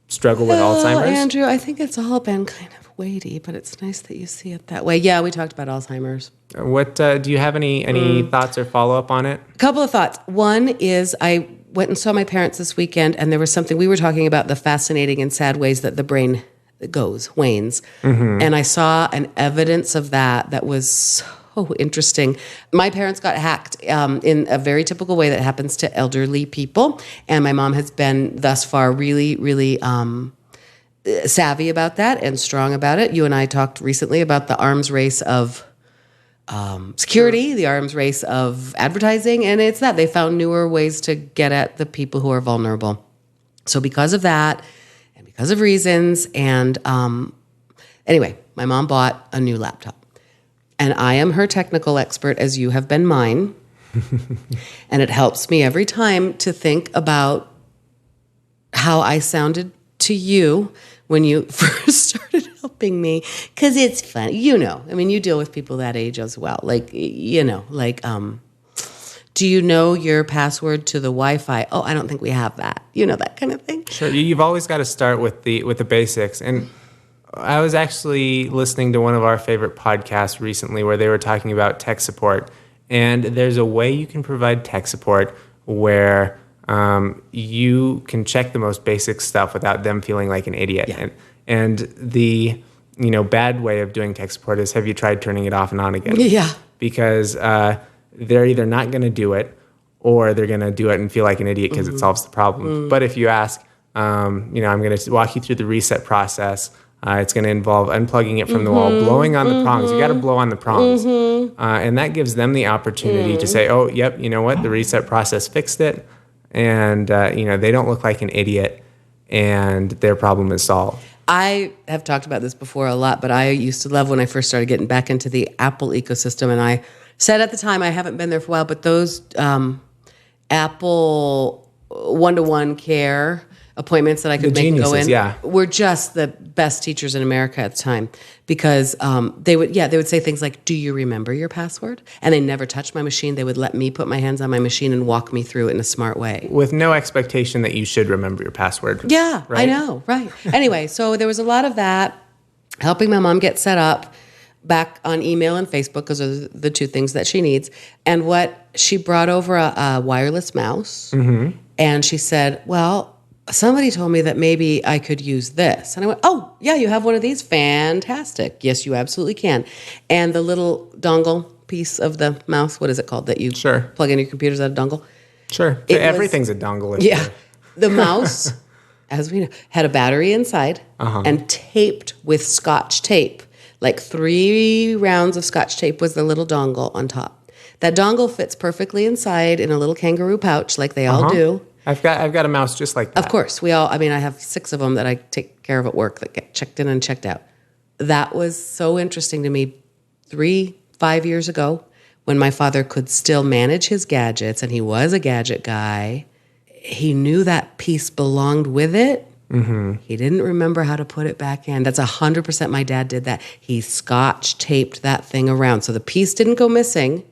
struggle with Alzheimer's. Andrew, I think it's all been kind of weighty, but it's nice that you see it that way. Yeah, we talked about Alzheimer's. What do you have any thoughts or follow up on it? A couple of thoughts. One is I went and saw my parents this weekend, and there was something we were talking about, the fascinating and sad ways that the brain wanes. Mm-hmm. And I saw an evidence of that was so interesting. My parents got hacked in a very typical way that happens to elderly people. And my mom has been thus far really, really savvy about that and strong about it. You and I talked recently about the arms race of security, the arms race of advertising, and it's that they found newer ways to get at the people who are vulnerable. So because of that, and because of reasons, and anyway, my mom bought a new laptop, and I am her technical expert, as you have been mine, and it helps me every time to think about how I sounded to you when you first started helping me, because it's fun. You deal with people that age as well. Do you know your password to the Wi-Fi? Oh, I don't think we have that. That kind of thing. Sure. You've always got to start with the basics. And I was actually listening to one of our favorite podcasts recently where they were talking about tech support. And there's a way you can provide tech support where you can check the most basic stuff without them feeling like an idiot. Yeah. And the bad way of doing tech support is, have you tried turning it off and on again? Yeah. Because they're either not going to do it or they're going to do it and feel like an idiot because it solves the problem. But if you ask, I'm going to walk you through the reset process. It's going to involve unplugging it from the wall, blowing on the prongs. You got to blow on the prongs. And that gives them the opportunity to say, oh, yep, you know what? The reset process fixed it. And, they don't look like an idiot and their problem is solved. I have talked about this before a lot, but I used to love when I first started getting back into the Apple ecosystem. And I said at the time, I haven't been there for a while, but those Apple one-to-one care appointments that I could make go in were just the best teachers in America at the time, because they would say things like, do you remember your password? And they never touched my machine. They would let me put my hands on my machine and walk me through it in a smart way. With no expectation that you should remember your password. Yeah, right? I know, right. Anyway, so there was a lot of that, helping my mom get set up back on email and Facebook, because those are the two things that she needs. And what she brought over a wireless mouse, and she said, well, somebody told me that maybe I could use this. And I went, oh, yeah, you have one of these? Fantastic. Yes, you absolutely can. And the little dongle piece of the mouse, what is it called, that you plug in your computer? Is that a dongle? Sure. Everything's a dongle. Yeah. The mouse, as we know, had a battery inside and taped with Scotch tape. Like 3 rounds of Scotch tape was the little dongle on top. That dongle fits perfectly inside in a little kangaroo pouch like they all do. I've got a mouse just like that. Of course. I have 6 of them that I take care of at work that get checked in and checked out. That was so interesting to me 5 years ago, when my father could still manage his gadgets, and he was a gadget guy. He knew that piece belonged with it. He didn't remember how to put it back in. That's 100% my dad did that. He Scotch taped that thing around so the piece didn't go missing,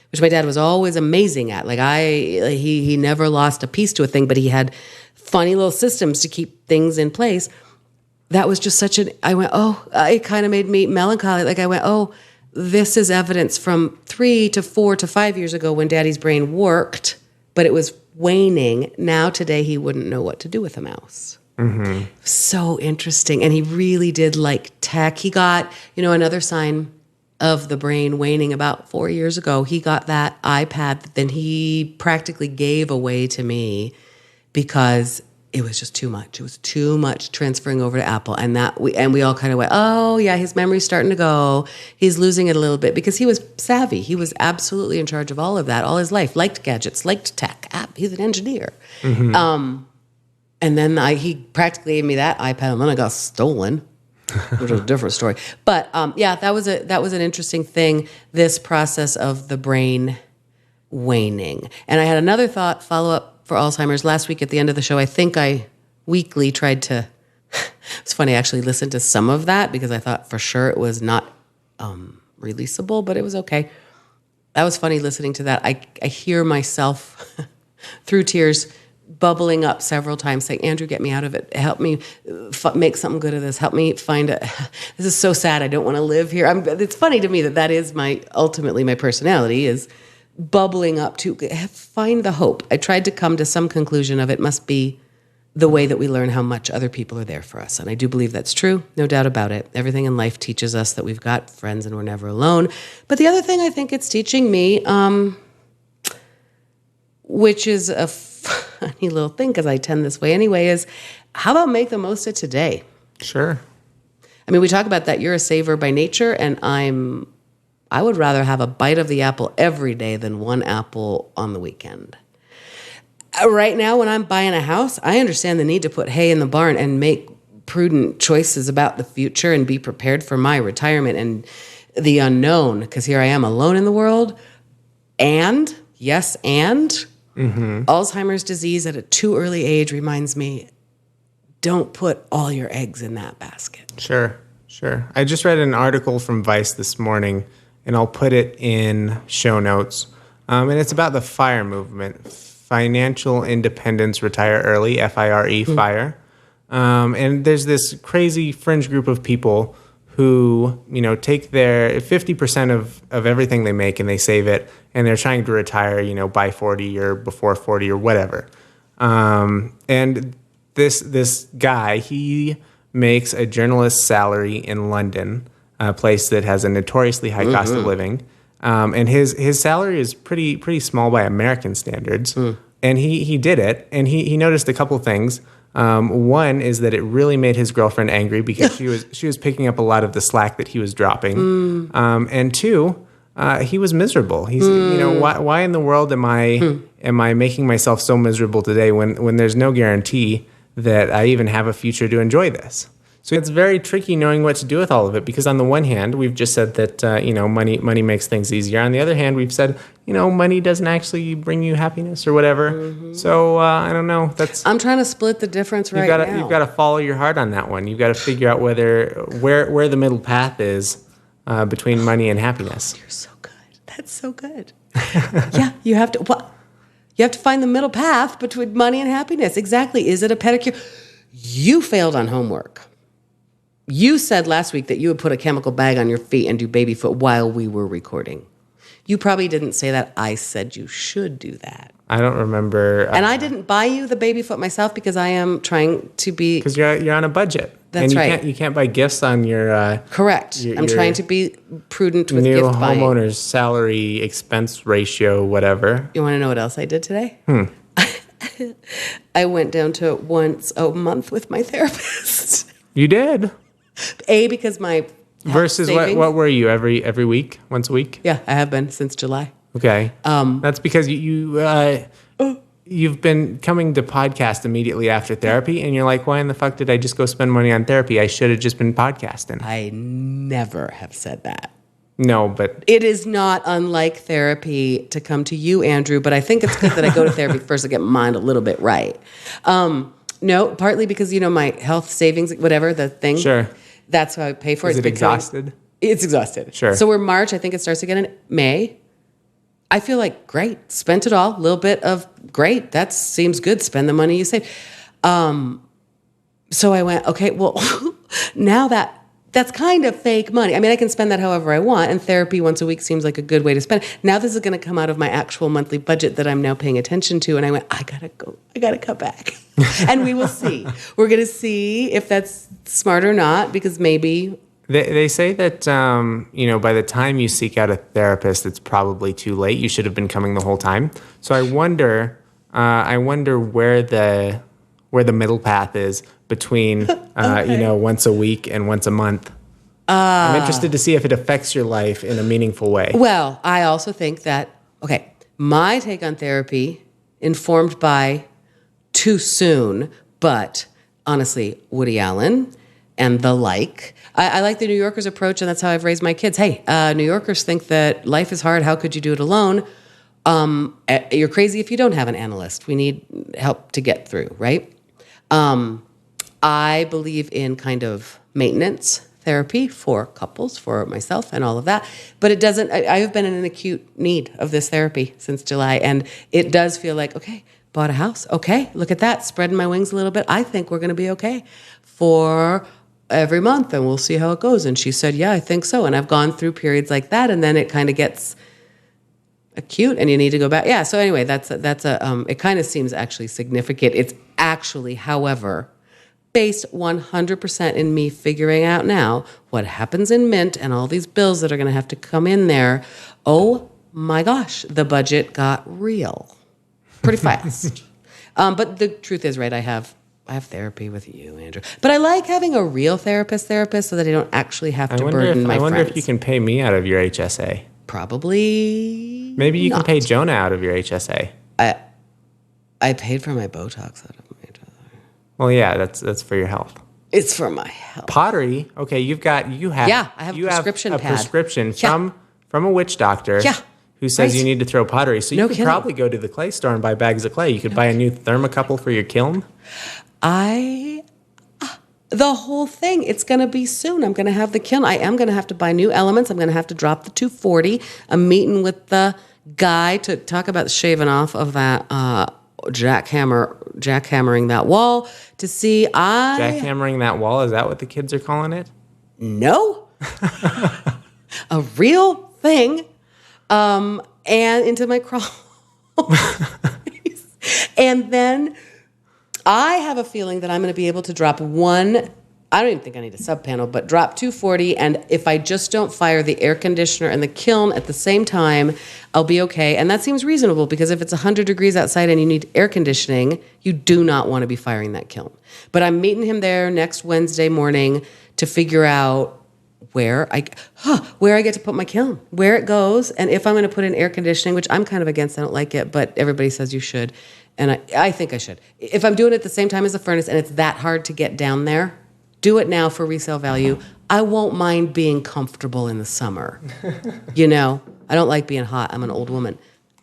which my dad was always amazing at. He never lost a piece to a thing, but he had funny little systems to keep things in place. That was just I went, oh, it kind of made me melancholy. I went, oh, this is evidence from 3 to 4 to 5 years ago when Daddy's brain worked, but it was waning. Now today he wouldn't know what to do with a mouse. So interesting. And he really did like tech. He got, another sign of the brain waning about 4 years ago. He got that iPad that then he practically gave away to me because it was just too much. It was too much transferring over to Apple. And we all kind of went, oh yeah, his memory's starting to go. He's losing it a little bit, because he was savvy. He was absolutely in charge of all of that all his life. Liked gadgets, liked tech. He's an engineer. And then he practically gave me that iPad, and then I got stolen, which was a different story. But that was an interesting thing, this process of the brain waning. And I had another follow-up for Alzheimer's last week at the end of the show. I think I weekly tried to, it's funny, I actually listened to some of that because I thought for sure it was not releasable, but it was okay. That was funny listening to that. I hear myself through tears bubbling up several times saying, Andrew, get me out of it. Help me make something good of this. Help me find this is so sad. I don't want to live here. It's funny to me that is ultimately my personality, is bubbling up to find the hope. I tried to come to some conclusion of it must be the way that we learn how much other people are there for us. And I do believe that's true. No doubt about it. Everything in life teaches us that we've got friends and we're never alone. But the other thing I think it's teaching me, which is a funny little thing because I tend this way anyway, is how about make the most of today? Sure. I mean, we talk about that you're a saver by nature, and I would rather have a bite of the apple every day than one apple on the weekend. Right now, when I'm buying a house, I understand the need to put hay in the barn and make prudent choices about the future and be prepared for my retirement and the unknown, because here I am alone in the world. And, Alzheimer's disease at a too early age reminds me, don't put all your eggs in that basket. Sure. I just read an article from Vice this morning, and I'll put it in show notes. And it's about the FIRE movement, Financial Independence Retire Early, FIRE, FIRE. And there's this crazy fringe group of people who, take their 50% of everything they make and they save it, and they're trying to retire, by 40 or before 40 or whatever. And this guy, he makes a journalist's salary in London, a place that has a notoriously high cost of living. And his salary is pretty small by American standards. And he did it, and he noticed a couple things. One is that it really made his girlfriend angry because she was picking up a lot of the slack that he was dropping. And two, he was miserable. He's why in the world am I making myself so miserable today when there's no guarantee that I even have a future to enjoy this? So it's very tricky knowing what to do with all of it, because on the one hand, we've just said that money makes things easier. On the other hand, we've said money doesn't actually bring you happiness or whatever. So I don't know. I'm trying to split the difference now. You've got to follow your heart on that one. You've got to figure out where the middle path is between money and happiness. You're so good. That's so good. Yeah, you have to. You have to find the middle path between money and happiness. Exactly. Is it a pedicure? You failed on homework. You said last week that you would put a chemical bag on your feet and do baby foot while we were recording. You probably didn't say that. I said you should do that. I don't remember. And I didn't buy you the baby foot myself because I am trying to be... Because you're on a budget. That's right. You can't buy gifts on your... Correct. I'm trying to be prudent with gift buying. New homeowner's salary expense ratio, whatever. You want to know what else I did today? I went down to once a month with my therapist. You did? Because my versus savings, what were you every week, once a week? Yeah, I have been since July. Okay, that's because you've been coming to podcast immediately after therapy, and you're like, why in the fuck did I just go spend money on therapy? I should have just been podcasting. I never have said that. No, but it is not unlike therapy to come to you, Andrew. But I think it's good that I go to therapy first to get mine a little bit right. No, partly because my health savings, whatever the thing. Sure. That's how I pay for it. Is it exhausted? It's exhausted. Sure. So we're March. I think it starts again in May. I feel like, great. Spent it all. A little bit of great. That seems good. Spend the money you save. So I went, okay, well, now that's kind of fake money. I mean, I can spend that however I want, and therapy once a week seems like a good way to spend it. Now this is going to come out of my actual monthly budget that I'm now paying attention to, and I went, I gotta cut back. And we will see. We're going to see if that's smart or not, because maybe... They say that, by the time you seek out a therapist, it's probably too late. You should have been coming the whole time. So I wonder where the middle path is between, once a week and once a month. I'm interested to see if it affects your life in a meaningful way. Well, I also think that, my take on therapy, informed by too soon, but honestly, Woody Allen and the like. I like the New Yorkers approach, and that's how I've raised my kids. Hey, New Yorkers think that life is hard. How could you do it alone? You're crazy if you don't have an analyst. We need help to get through, right? I believe in kind of maintenance therapy for couples, for myself and all of that. But it doesn't, I have been in an acute need of this therapy since July. And it does feel like, okay, bought a house. Okay, look at that, spreading my wings a little bit. I think we're going to be okay for every month, and we'll see how it goes. And she said, yeah, I think so. And I've gone through periods like that, and then it kind of gets acute and you need to go back. Yeah, so anyway, that's it kind of seems actually significant. It's actually, however, based 100% in me figuring out now what happens in Mint and all these bills that are going to have to come in there. Oh my gosh, the budget got real pretty fast. But the truth is, right, I have therapy with you, Andrew. But I like having a real therapist so that I don't actually have to burden my friends. I wonder if you can pay me out of your HSA. Probably Maybe you not. can pay Jonah out of your HSA. I paid for my Botox out of my HSA. Well, yeah, that's for your health. It's for my health. Pottery. Okay, you have I have a prescription pad. Prescription from a witch doctor. Yeah. Who says you need to throw pottery. So you could kidding. Probably go to the clay store and buy bags of clay. You could buy a new thermocouple for your kiln. The whole thing, it's going to be soon. I'm going to have the kiln. I am going to have to buy new elements. I'm going to have to drop the 240. I'm meeting with the guy to talk about shaving off of that jackhammering that wall to see Jackhammering that wall, is that what the kids are calling it? No. A real thing. And into my crawl. And then I have a feeling that I'm going to be able to drop one. I don't even think I need a sub panel, but drop 240. And if I just don't fire the air conditioner and the kiln at the same time, I'll be okay. And that seems reasonable because if it's 100 degrees outside and you need air conditioning, you do not want to be firing that kiln. But I'm meeting him there next Wednesday morning to figure out where I get to put my kiln, where it goes, and if I'm going to put in air conditioning, which I'm kind of against. I don't like it, but everybody says you should. And I think I should. If I'm doing it at the same time as the furnace and it's that hard to get down there, do it now for resale value. I won't mind being comfortable in the summer. I don't like being hot. I'm an old woman.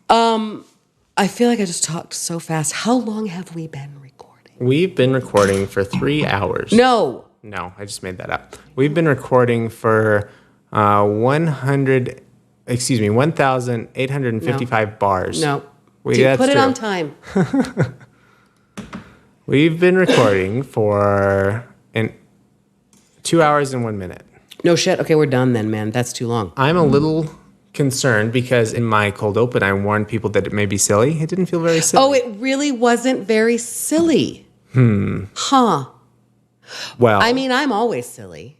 I feel like I just talked so fast. How long have we been recording? We've been recording for 3 hours. No, I just made that up. We've been recording for 1,855 bars. No. Put it true. on time. We've been recording for 2 hours and 1 minute. No shit. Okay, we're done then, man. That's too long. I'm a little concerned because in my cold open, I warned people that it may be silly. It didn't feel very silly. Oh, it really wasn't very silly. Huh. Well, I mean, I'm always silly.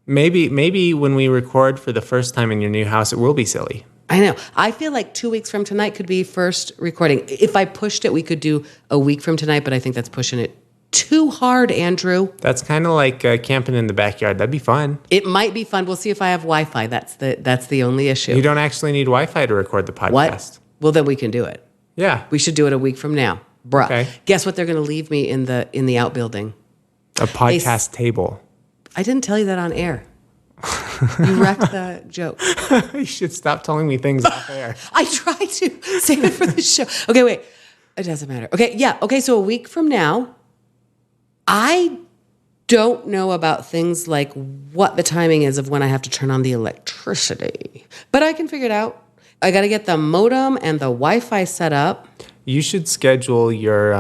Maybe when we record for the first time in your new house, it will be silly. I know. I feel like 2 weeks from tonight could be first recording. If I pushed it, we could do a week from tonight, but I think that's pushing it too hard, Andrew. That's kind of like camping in the backyard. That'd be fun. It might be fun. We'll see if I have Wi-Fi. That's the only issue. You don't actually need Wi-Fi to record the podcast. What? Well, then we can do it. Yeah. We should do it a week from now. Bruh. Okay. Guess what they're going to leave me in the outbuilding? A podcast table. I didn't tell you that on air. You wrecked the joke. You should stop telling me things off air. I tried to save it for the show. Okay, wait. It doesn't matter. Okay, yeah. Okay, so a week from now, I don't know about things like what the timing is of when I have to turn on the electricity, but I can figure it out. I got to get the modem and the Wi-Fi set up. You should schedule your,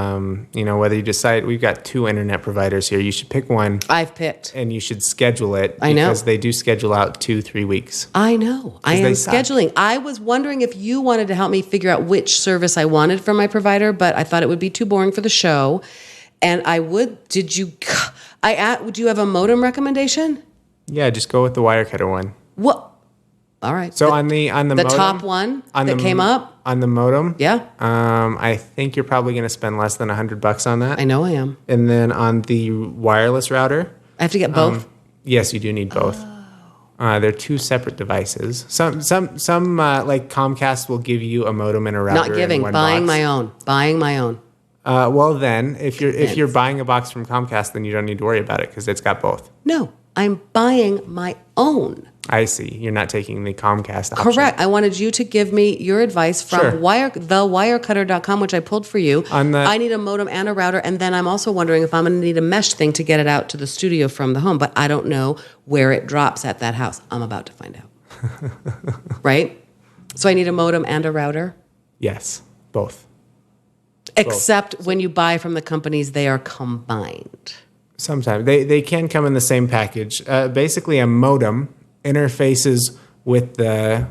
whether you decide, we've got 2 internet providers here. You should pick one. I've picked. And you should schedule it. I know. Because they do schedule out 2-3 weeks. I know. I am scheduling. I was wondering if you wanted to help me figure out which service I wanted from my provider, but I thought it would be too boring for the show. And do you have a modem recommendation? Yeah, just go with the wire cutter one. What? All right. So on the modem, top one that came up on the modem. Yeah. I think you're probably going to spend less than $100 on that. I know I am. And then on the wireless router, I have to get both. Yes, you do need both. Oh. They're 2 separate devices. Some like Comcast will give you a modem and a router. Not giving, buying my own. Buying my own. Well, then if you're buying a box from Comcast, then you don't need to worry about it because it's got both. No, I'm buying my own. I see. You're not taking the Comcast option. Correct. I wanted you to give me your advice from thewirecutter.com, which I pulled for you. I need a modem and a router, and then I'm also wondering if I'm going to need a mesh thing to get it out to the studio from the home, but I don't know where it drops at that house. I'm about to find out. Right? So I need a modem and a router? Yes, both. Except when you buy from the companies, they are combined. Sometimes. They can come in the same package. Basically, a modem interfaces with the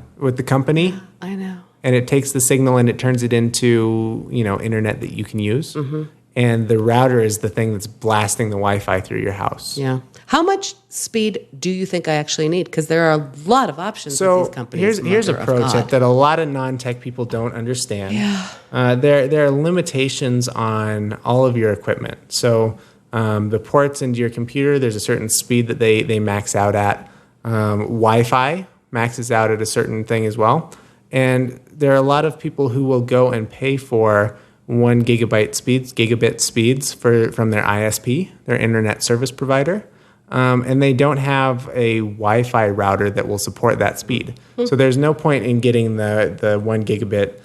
company. I know. And it takes the signal and it turns it into, internet that you can use. Mm-hmm. And the router is the thing that's blasting the Wi-Fi through your house. Yeah. How much speed do you think I actually need? Because there are a lot of options with these companies. Here's a pro tip that a lot of non-tech people don't understand. Yeah. There are limitations on all of your equipment. So the ports into your computer, there's a certain speed that they max out at. Wi-Fi maxes out at a certain thing as well. And there are a lot of people who will go and pay for 1 gigabit speeds from their ISP, their internet service provider. And they don't have a Wi-Fi router that will support that speed. Mm-hmm. So there's no point in getting the 1 gigabit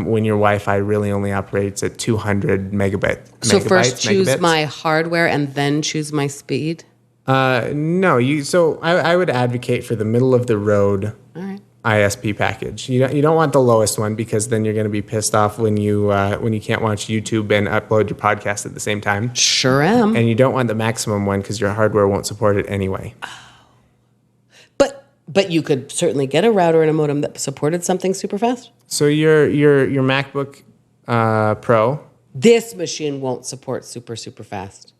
when your Wi-Fi really only operates at 200 megabits. So first choose my hardware and then choose my speed? No. So I would advocate for the middle of the road. All right. ISP package. You don't want the lowest one because then you're going to be pissed off when you can't watch YouTube and upload your podcast at the same time. Sure am. And you don't want the maximum one because your hardware won't support it anyway. But you could certainly get a router and a modem that supported something super fast. So your MacBook Pro. This machine won't support super fast.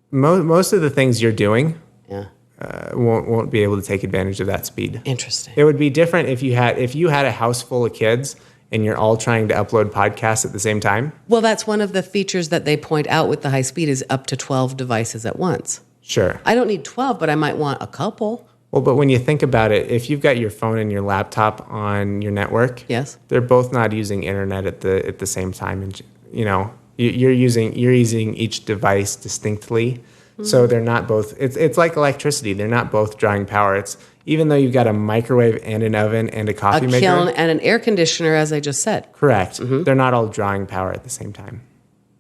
Most of the things you're doing, Yeah. Won't be able to take advantage of that speed. Interesting. It would be different if you had a house full of kids and you're all trying to upload podcasts at the same time. Well, that's one of the features that they point out with the high speed is up to 12 devices at once. Sure. I don't need 12, but I might want a couple. Well, but when you think about it, if you've got your phone and your laptop on your network, Yes. they're both not using internet at the same time, and you're using each device distinctly. So they're not both. It's like electricity. They're not both drawing power. It's even though you've got a microwave and an oven and a coffee maker, kiln and an air conditioner, as I just said. correct. They're not all drawing power at the same time.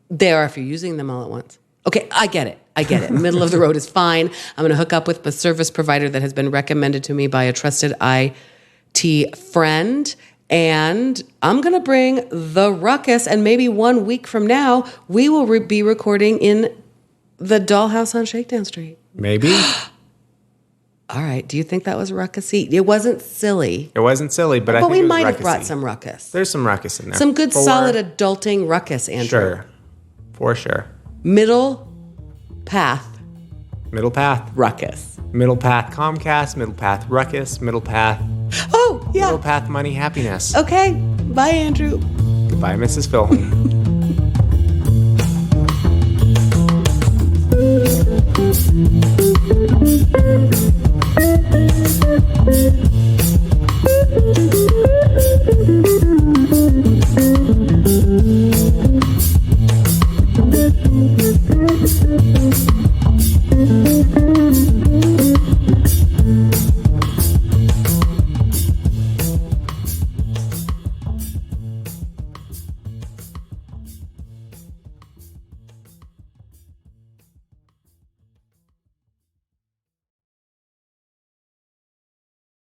They are if you're using them all at once. Okay, I get it. Middle of the road is fine. I'm going to hook up with a service provider that has been recommended to me by a trusted IT friend. And I'm going to bring the ruckus. And maybe 1 week from now, we will be recording in the dollhouse on Shakedown Street. Maybe. All right. Do you think that was ruckusy? It wasn't silly. It wasn't silly, but I think we it was might have ruckusy. brought some ruckus. There's some ruckus in there. Some good, solid adulting ruckus, Andrew. Sure. For sure. Middle path Middle path. ruckus. Middle path Comcast. Middle path ruckus. Middle path. Oh, yeah. Middle path money happiness. Okay. Bye, Andrew. Goodbye, Mrs. Filholm.